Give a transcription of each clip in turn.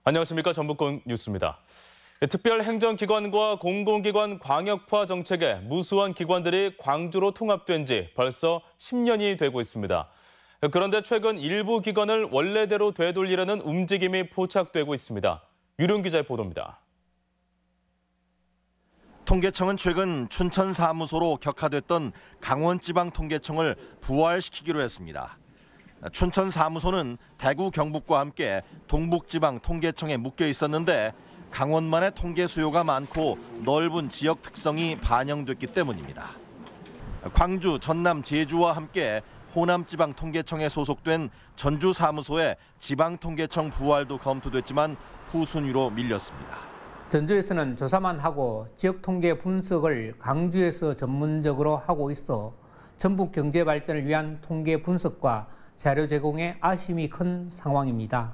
안녕하십니까. 전북권 뉴스입니다. 특별행정기관과 공공기관 광역화 정책에 무수한 기관들이 광주로 통합된 지 벌써 10년이 되고 있습니다. 그런데 최근 일부 기관을 원래대로 되돌리려는 움직임이 포착되고 있습니다. 유룡 기자의 보도입니다. 통계청은 최근 춘천 사무소로 격하됐던 강원지방통계청을 부활시키기로 했습니다. 춘천 사무소는 대구 경북과 함께 동북지방통계청에 묶여 있었는데 강원만의 통계 수요가 많고 넓은 지역 특성이 반영됐기 때문입니다. 광주, 전남, 제주와 함께 호남지방통계청에 소속된 전주 사무소의 지방통계청 부활도 검토됐지만 후순위로 밀렸습니다. 전주에서는 조사만 하고 지역 통계 분석을 광주에서 전문적으로 하고 있어 전북 경제 발전을 위한 통계 분석과 자료 제공에 아쉬움이 큰 상황입니다.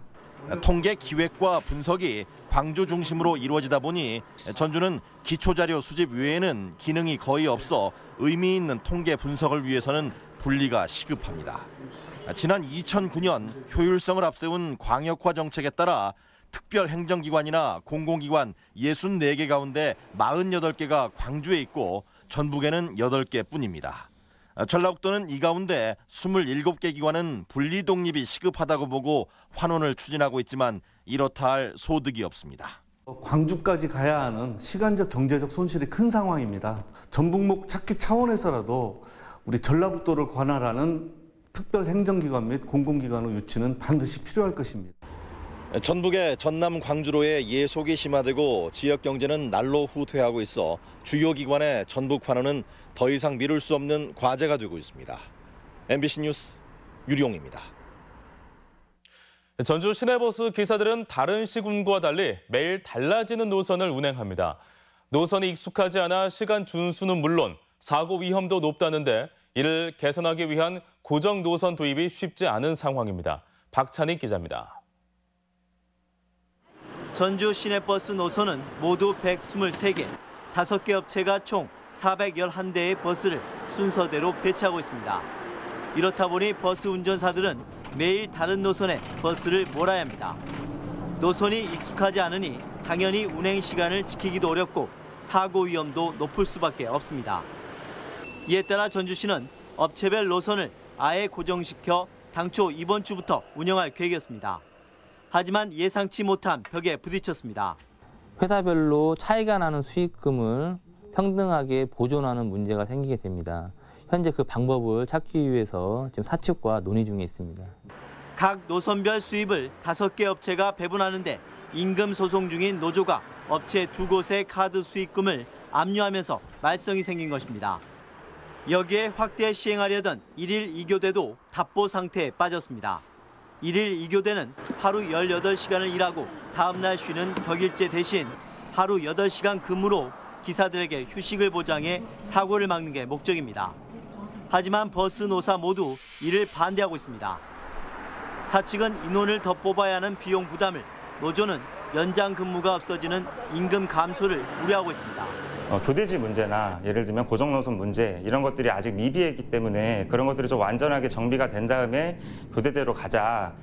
통계 기획과 분석이 광주 중심으로 이루어지다 보니 전주는 기초자료 수집 외에는 기능이 거의 없어 의미 있는 통계 분석을 위해서는 분리가 시급합니다. 지난 2009년 효율성을 앞세운 광역화 정책에 따라 특별행정기관이나 공공기관 64개 가운데 48개가 광주에 있고 전북에는 8개뿐입니다. 전라북도는 이 가운데 27개 기관은 분리 독립이 시급하다고 보고 환원을 추진하고 있지만 이렇다 할 소득이 없습니다. 광주까지 가야 하는 시간적 경제적 손실이 큰 상황입니다. 전북목 찾기 차원에서라도 우리 전라북도를 관할하는 특별행정기관 및 공공기관의 유치는 반드시 필요할 것입니다. 전북의 전남 광주로의 예속이 심화되고 지역 경제는 날로 후퇴하고 있어 주요 기관의 전북 환원은 더 이상 미룰 수 없는 과제가 되고 있습니다. MBC 뉴스 유룡입니다. 전주 시내버스 기사들은 다른 시군과 달리 매일 달라지는 노선을 운행합니다. 노선이 익숙하지 않아 시간 준수는 물론 사고 위험도 높다는데 이를 개선하기 위한 고정 노선 도입이 쉽지 않은 상황입니다. 박찬익 기자입니다. 전주 시내버스 노선은 모두 123개, 5개 업체가 총 411대의 버스를 순서대로 배치하고 있습니다. 이렇다 보니 버스 운전사들은 매일 다른 노선에 버스를 몰아야 합니다. 노선이 익숙하지 않으니 당연히 운행 시간을 지키기도 어렵고 사고 위험도 높을 수밖에 없습니다. 이에 따라 전주시는 업체별 노선을 아예 고정시켜 당초 이번 주부터 운영할 계획이었습니다. 하지만 예상치 못한 벽에 부딪혔습니다. 회사별로 차이가 나는 수익금을 평등하게 보존하는 문제가 생기게 됩니다. 현재 그 방법을 찾기 위해서 지금 사측과 논의 중에 있습니다. 각 노선별 수입을 5개 업체가 배분하는데 임금 소송 중인 노조가 업체 2곳의 카드 수익금을 압류하면서 말썽이 생긴 것입니다. 여기에 확대 시행하려던 1일 2교대도 답보 상태에 빠졌습니다. 1일 2교대는 하루 18시간을 일하고 다음 날 쉬는 격일제 대신 하루 8시간 근무로 기사들에게 휴식을 보장해 사고를 막는 게 목적입니다. 하지만 버스 노사 모두 이를 반대하고 있습니다. 사측은 인원을 더 뽑아야 하는 비용 부담을, 노조는 연장 근무가 없어지는 임금 감소를 우려하고 있습니다. 교대지 문제나 예를 들면 고정노선 문제 이런 것들이 아직 미비했기 때문에 그런 것들이 좀 완전하게 정비가 된 다음에 교대제로 가자.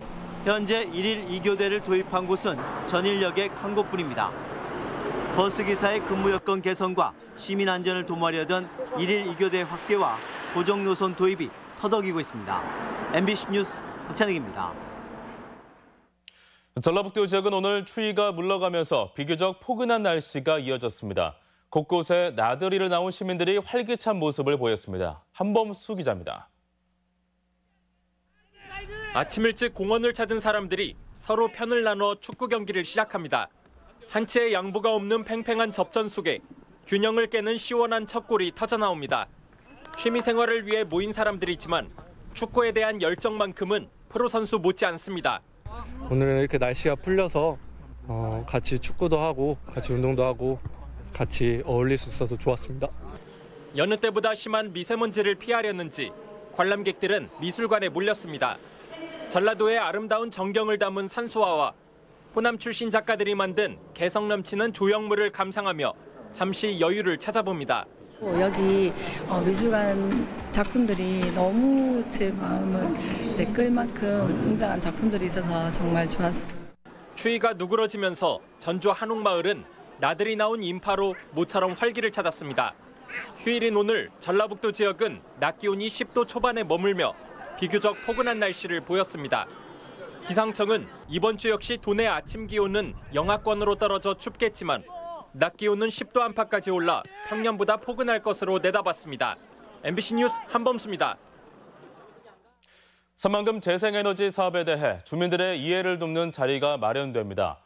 현재 1일 2교대를 도입한 곳은 전일여객 한 곳뿐입니다. 버스기사의 근무 여건 개선과 시민 안전을 도모하려던 1일 2교대 확대와 고정노선 도입이 터덕이고 있습니다. MBC 뉴스 박찬익입니다. 전라북도 지역은 오늘 추위가 물러가면서 비교적 포근한 날씨가 이어졌습니다. 곳곳에 나들이를 나온 시민들이 활기찬 모습을 보였습니다. 한범수 기자입니다. 아침 일찍 공원을 찾은 사람들이 서로 편을 나눠 축구 경기를 시작합니다. 한치의 양보가 없는 팽팽한 접전 속에 균형을 깨는 시원한 첫 골이 터져나옵니다. 취미 생활을 위해 모인 사람들이지만 축구에 대한 열정만큼은 프로 선수 못지 않습니다. 오늘은 이렇게 날씨가 풀려서 같이 축구도 하고 같이 운동도 하고 같이 어울릴 수 있어서 좋았습니다. 여느 때보다 심한 미세먼지를 피하려는지 관람객들은 미술관에 몰렸습니다. 전라도의 아름다운 전경을 담은 산수화와 호남 출신 작가들이 만든 개성 넘치는 조형물을 감상하며 잠시 여유를 찾아봅니다. 여기 미술관 작품들이 너무 제 마음을 끌 만큼 웅장한 작품들이 있어서 정말 좋았습니다. 추위가 누그러지면서 전주 한옥마을은 나들이 나온 인파로 모처럼 활기를 찾았습니다. 휴일인 오늘 전라북도 지역은 낮 기온이 10도 초반에 머물며 비교적 포근한 날씨를 보였습니다. 기상청은 이번 주 역시 도내 아침 기온은 영하권으로 떨어져 춥겠지만 낮 기온은 10도 안팎까지 올라 평년보다 포근할 것으로 내다봤습니다. MBC 뉴스 한범수입니다. 새만금 재생에너지 사업에 대해 주민들의 이해를 돕는 자리가 마련됩니다.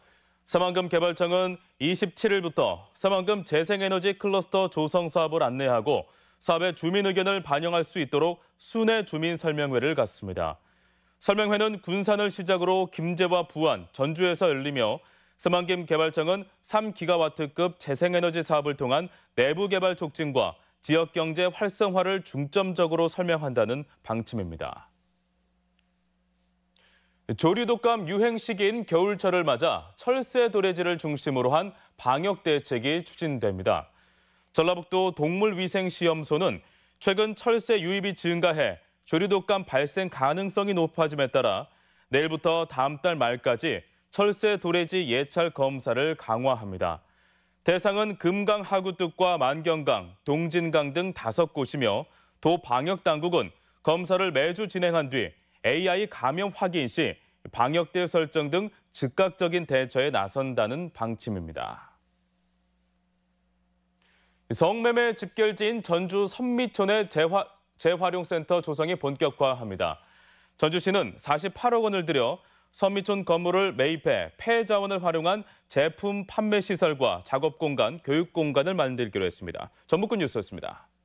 새만금 개발청은 27일부터 새만금 재생에너지 클러스터 조성 사업을 안내하고 사업의 주민 의견을 반영할 수 있도록 순회 주민 설명회를 갖습니다. 설명회는 군산을 시작으로 김제와 부안, 전주에서 열리며 새만금 개발청은 3기가와트급 재생에너지 사업을 통한 내부 개발 촉진과 지역 경제 활성화를 중점적으로 설명한다는 방침입니다. 조류독감 유행 시기인 겨울철을 맞아 철새 도래지를 중심으로 한 방역 대책이 추진됩니다. 전라북도 동물위생시험소는 최근 철새 유입이 증가해 조류독감 발생 가능성이 높아짐에 따라 내일부터 다음 달 말까지 철새 도래지 예찰 검사를 강화합니다. 대상은 금강 하구뚝과 만경강, 동진강 등 5곳이며 도 방역당국은 검사를 매주 진행한 뒤 AI 감염 확인 시 방역대 설정 등 즉각적인 대처에 나선다는 방침입니다. 성매매 집결지인 전주 선미촌의 재활용센터 조성이 본격화합니다. 전주시는 48억 원을 들여 선미촌 건물을 매입해 폐자원을 활용한 제품 판매 시설과 작업 공간, 교육 공간을 만들기로 했습니다. 전북군 뉴스였습니다.